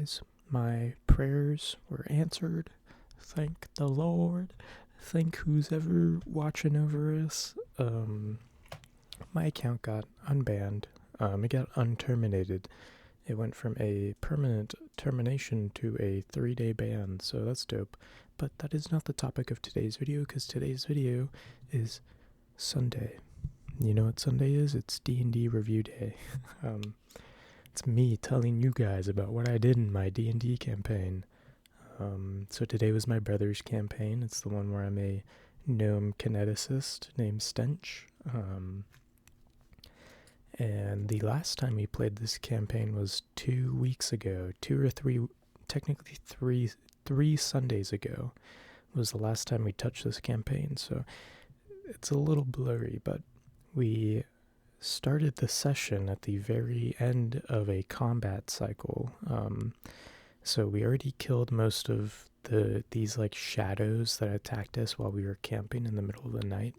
guys. My prayers were answered. Thank the Lord. Thank who's ever watching over us. My account got unbanned. It got unterminated. It went from a permanent termination to a 3-day ban, so that's dope. But that is not the topic of today's video, because today's video is Sunday. You know what Sunday is? It's D&D review day. It's me telling you guys about what I did in my D&D campaign. So today was my brother's campaign. It's the one where I'm a gnome kineticist named Stench. And the last time we played this campaign was 2 weeks ago. 2 or 3, technically three Sundays ago was the last time we touched this campaign. So it's a little blurry, but we started the session at the very end of a combat cycle. So we already killed most of these like shadows that attacked us while we were camping in the middle of the night.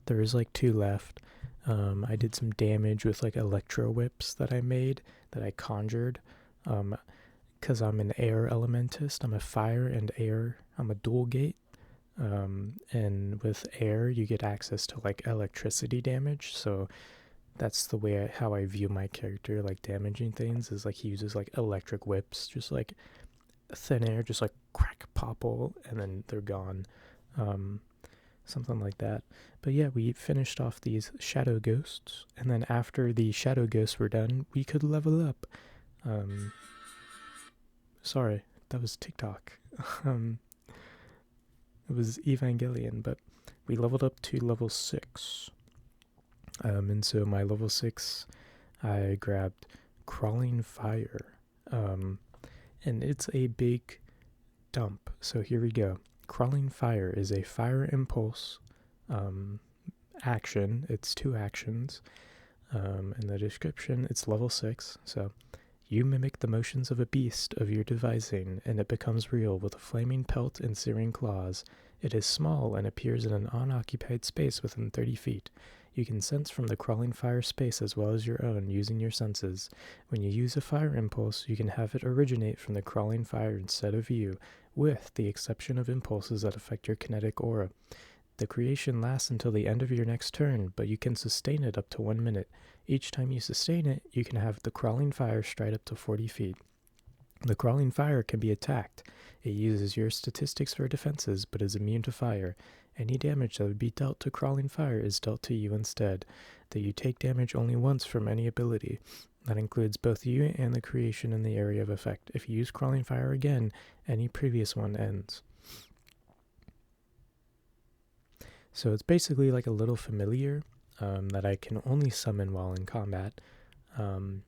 There was like 2 left. I did some damage with like electro whips that I made, that I conjured, because I'm an air elementist. I'm a fire and air. I'm a dual gate. And with air, you get access to like electricity damage. So that's the way how I view my character, like damaging things, is like he uses like electric whips, just like thin air, just like crack, popple, and then they're gone. Something like that. But yeah, we finished off these shadow ghosts, and then after the shadow ghosts were done, we could level up. Sorry, that was TikTok. It was Evangelion, but we leveled up to level 6. And so my level 6, I grabbed Crawling Fire. And it's a big dump. So here we go. Crawling Fire is a fire impulse action. It's 2 actions. In the description, it's level 6. So you mimic the motions of a beast of your devising, and it becomes real with a flaming pelt and searing claws. It is small and appears in an unoccupied space within 30 feet. You can sense from the crawling fire space as well as your own using your senses. When you use a fire impulse, you can have it originate from the crawling fire instead of you, with the exception of impulses that affect your kinetic aura. The creation lasts until the end of your next turn, but you can sustain it up to 1 minute. Each time you sustain it, you can have the crawling fire stride up to 40 feet. The crawling fire can be attacked. It uses your statistics for defenses, but is immune to fire. Any damage that would be dealt to crawling fire is dealt to you instead, though you take damage only once from any ability. That includes both you and the creation in the area of effect. If you use crawling fire again, any previous one ends. So it's basically like a little familiar that I can only summon while in combat. And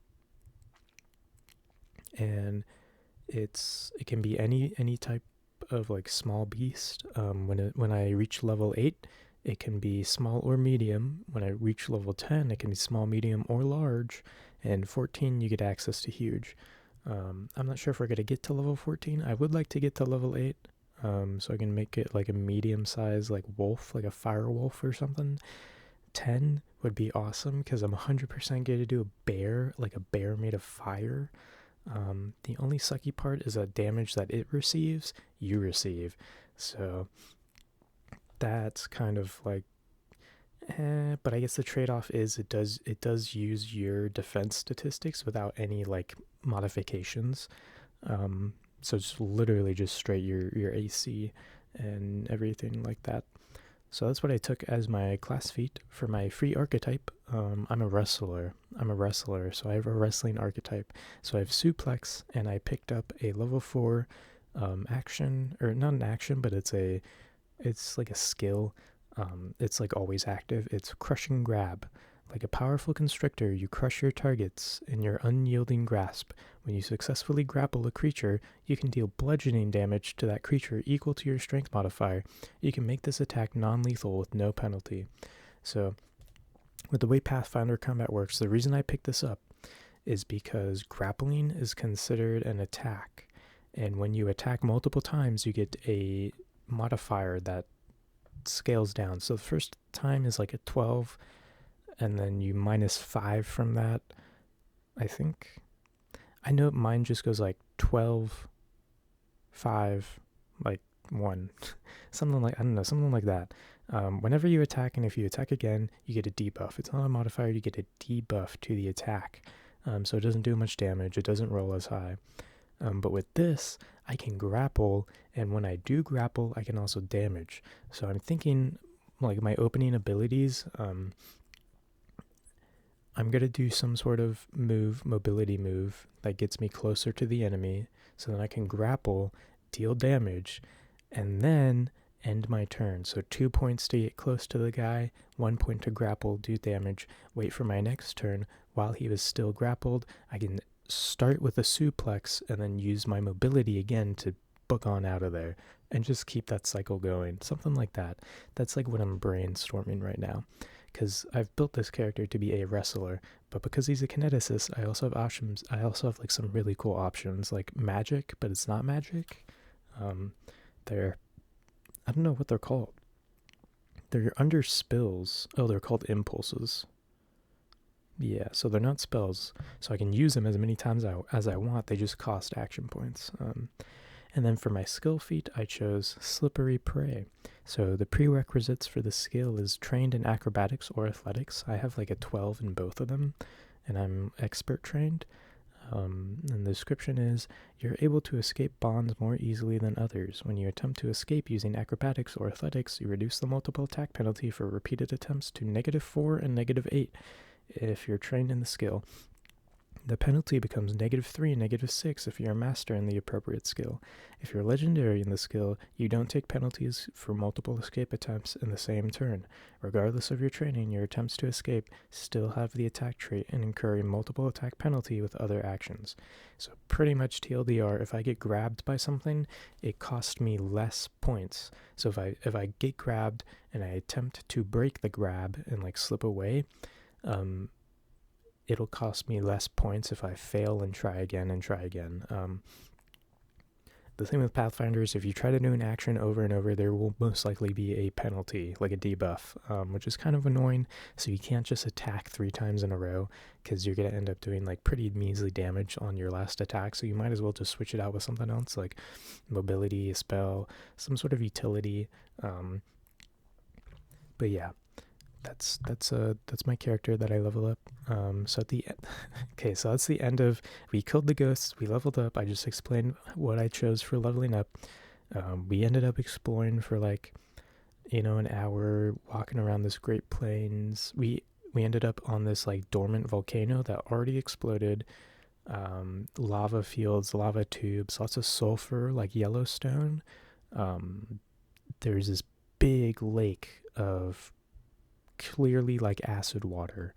it can be any type of like small beast. When I reach level 8, it can be small or medium. When I reach level 10, it can be small, medium, or large. And 14, you get access to huge. I'm not sure if we're going to get to level 14. I would like to get to level 8. So I can make it like a medium size like wolf, like a fire wolf or something. 10 would be awesome because I'm 100% going to do a bear, like a bear made of fire. The only sucky part is that damage that it receives, you receive. So that's kind of like, but I guess the trade-off is it does use your defense statistics without any like modifications. So it's literally just straight your AC and everything like that. So that's what I took as my class feat. For my free archetype, I'm a wrestler, so I have a wrestling archetype. So I have suplex, and I picked up a level 4 action, or not an action, but it's like a skill. It's like always active. It's crushing grab. Like a powerful constrictor, you crush your targets in your unyielding grasp. When you successfully grapple a creature, you can deal bludgeoning damage to that creature equal to your strength modifier. You can make this attack non-lethal with no penalty. So, with the way Pathfinder combat works, the reason I picked this up is because grappling is considered an attack. And when you attack multiple times, you get a modifier that scales down. So the first time is like a 12, and then you minus 5 from that, I think. I know mine just goes like 12, 5, like 1. Something like, I don't know, something like that. Whenever you attack, and if you attack again, you get a debuff. It's not a modifier, you get a debuff to the attack. So it doesn't do much damage, it doesn't roll as high. But with this, I can grapple, and when I do grapple, I can also damage. So I'm thinking, like, my opening abilities, I'm going to do some sort of mobility move, that gets me closer to the enemy, so then I can grapple, deal damage, and then end my turn. So 2 points to get close to the guy, 1 point to grapple, do damage, wait for my next turn. While he was still grappled, I can start with a suplex and then use my mobility again to book on out of there and just keep that cycle going. Something like that. That's like what I'm brainstorming right now. Because I've built this character to be a wrestler, but because he's a kineticist, I also have options. I also have like some really cool options, like magic, but it's not magic. They're, I don't know what they're called. They're under spills. Oh, they're called impulses. Yeah, so they're not spells, so I can use them as many times as I want. They just cost action points. And then for my skill feat, I chose Slippery Prey. So the prerequisites for the skill is trained in acrobatics or athletics. I have like a 12 in both of them, and I'm expert trained. And the description is, you're able to escape bonds more easily than others. When you attempt to escape using acrobatics or athletics, you reduce the multiple attack penalty for repeated attempts to -4 and -8. If you're trained in the skill, the penalty becomes -3 and -6 if you're a master in the appropriate skill. If you're legendary in the skill, you don't take penalties for multiple escape attempts in the same turn. Regardless of your training, your attempts to escape still have the attack trait and incur a multiple attack penalty with other actions. So pretty much TLDR, if I get grabbed by something, it costs me less points. So if I get grabbed and I attempt to break the grab and like slip away, it'll cost me less points if I fail and try again and try again. The thing with Pathfinder is if you try to do an action over and over, there will most likely be a penalty, like a debuff, which is kind of annoying. So you can't just attack 3 times in a row, because you're going to end up doing like pretty measly damage on your last attack. So you might as well just switch it out with something else, like mobility, a spell, some sort of utility. But yeah. That's my character that I level up. So at the okay, so that's the end of, we killed the ghosts, we leveled up. I just explained what I chose for leveling up. We ended up exploring for like, an hour, walking around this Great Plains. We ended up on this like dormant volcano that already exploded. Lava fields, lava tubes, lots of sulfur, like Yellowstone. There's this big lake of clearly like acid water.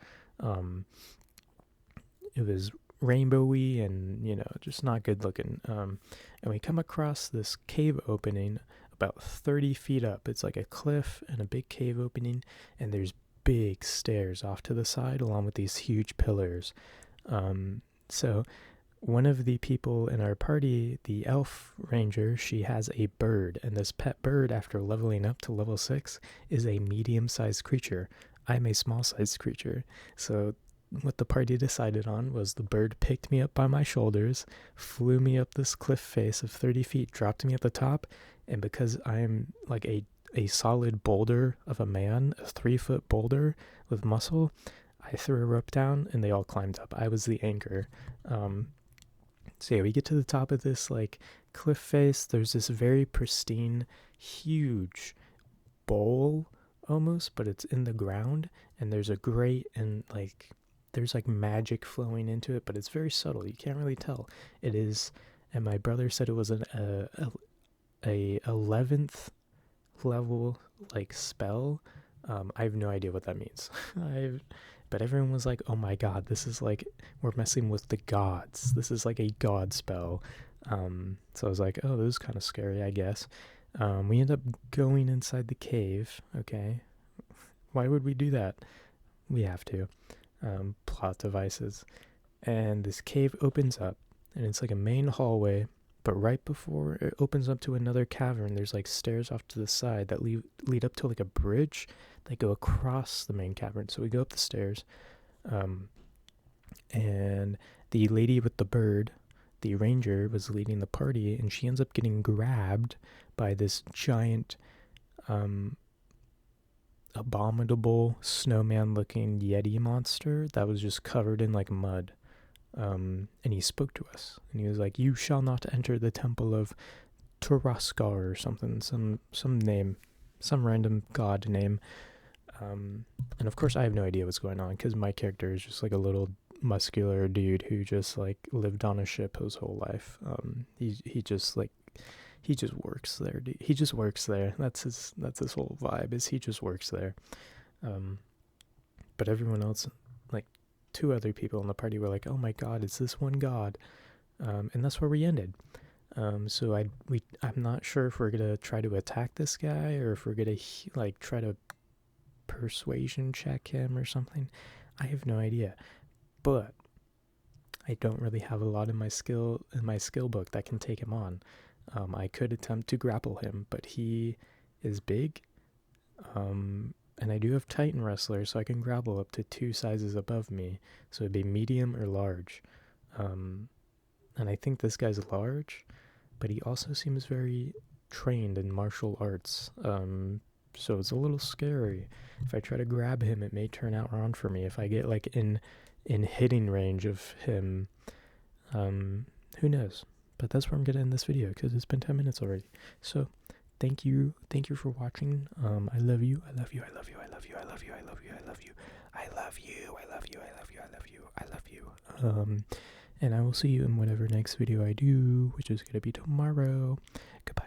It was rainbowy and just not good looking. And we come across this cave opening about 30 feet up. It's like a cliff and a big cave opening, and there's big stairs off to the side along with these huge pillars. So one of the people in our party, the elf ranger, she has a bird, and this pet bird, after leveling up to level 6, is a medium-sized creature. I'm a small-sized creature. So what the party decided on was the bird picked me up by my shoulders, flew me up this cliff face of 30 feet, dropped me at the top, and because I'm like a solid boulder of a man, a 3-foot boulder with muscle, I threw a rope down and they all climbed up. I was the anchor. So yeah, we get to the top of this like cliff face. There's this very pristine, huge bowl almost, but it's in the ground, and there's a grate, and like there's like magic flowing into it, but it's very subtle. You can't really tell. It is, and my brother said it was a 11th level like spell. I have no idea what that means. But everyone was like, oh my god, this is like, we're messing with the gods. This is like a god spell. So I was like, oh, this is kind of scary, I guess. We end up going inside the cave, okay? Why would we do that? We have to. Plot devices. And this cave opens up, and it's like a main hallway, but right before it opens up to another cavern, there's like stairs off to the side that lead up to like a bridge that go across the main cavern. So we go up the stairs, and the lady with the bird, the ranger, was leading the party, and she ends up getting grabbed by this giant, abominable snowman-looking Yeti monster that was just covered in like mud. And he spoke to us, and he was like, "You shall not enter the temple of Turaskar," or something, some name, some random god name. And of course I have no idea what's going on, because my character is just like a little muscular dude who just like lived on a ship his whole life. He just works there. Dude. He just works there. That's his whole vibe, is he just works there. But everyone else, like 2 other people in the party, were like, "Oh my god, it's this one god," and that's where we ended. So I'm not sure if we're gonna try to attack this guy, or if we're gonna like try to persuasion check him or something. I have no idea, but I don't really have a lot in my skill book that can take him on. I could attempt to grapple him, but he is big, and I do have Titan Wrestler, so I can grapple up to 2 sizes above me, so it'd be medium or large. And I think this guy's large, but he also seems very trained in martial arts, so it's a little scary. If I try to grab him, it may turn out wrong for me. If I get like in hitting range of him, who knows? But that's where I'm gonna end this video, because it's been 10 minutes already. So thank you for watching. I love you. I love you. I love you. I love you. I love you. I love you. I love you. I love you. I love you. I love you. I love you. I love you. And I will see you in whatever next video I do, which is gonna be tomorrow. Goodbye.